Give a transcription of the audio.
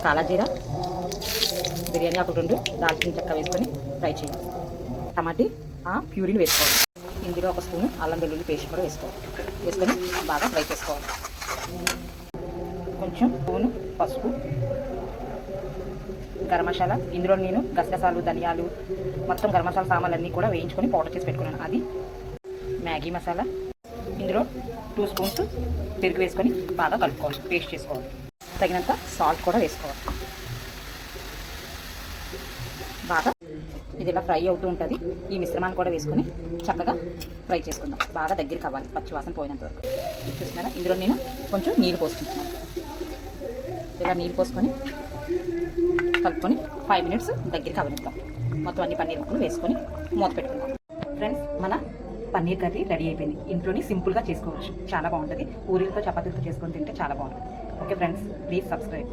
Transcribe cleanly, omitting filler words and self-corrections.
కాలా జీరా, బిర్యానీ ఆకు 2, దాల్చిన చెక్క వేసుకొని ఫ్రై చేయాలి. టమాటీ ప్యూరీని వేసుకోవాలి. ఇందులో 1 స్పూను అల్లం వెల్లుల్లి పేస్ట్ కూడా వేసుకొని బాగా ఫ్రై చేసుకోవాలి. కొంచెం స్పూను పసుపు, గరం మసాలా. ఇందులో నేను గసగసాలు, ధనియాలు, మొత్తం గరం మసాలా సామాన్లన్నీ కూడా వేయించుకొని పౌడర్ చేసి పెట్టుకున్నాను. అది మ్యాగీ మసాలా. ఇందులో 2 స్పూన్స్ పెరుగు వేసుకొని బాగా కలుపుకోవాలి, పేస్ట్ చేసుకోవాలి. తగినంత సాల్ట్ కూడా వేసుకోవాలి. బాగా ఇది ఇలా ఫ్రై అవుతూ ఉంటుంది. ఈ మిశ్రమాన్ని కూడా వేసుకొని చక్కగా ఫ్రై చేసుకుందాం. బాగా దగ్గరికి అవ్వాలి, పచ్చివాసన పోయినంత వరకు. చూస్తున్నారా, ఇందులో నేను కొంచెం నీళ్ళు పోసుకుంటున్నాను. ఇలా నీళ్ళు పోసుకొని కలుపుకొని 5 మినిట్స్ దగ్గరికి అవ్వనిద్దాం. మొత్తం అన్ని పన్నీర్ ముక్కలు వేసుకొని మూత పెట్టుకుందాం. ఫ్రెండ్స్, మన పన్నీర్ కర్రీ రెడీ అయిపోయింది. ఇంట్లోని సింపుల్గా చేసుకోవచ్చు, చాలా బాగుంటుంది. పూరీలతో చపాతీలతో చేసుకొని తింటే చాలా బాగుంటుంది. Okay friends, please subscribe.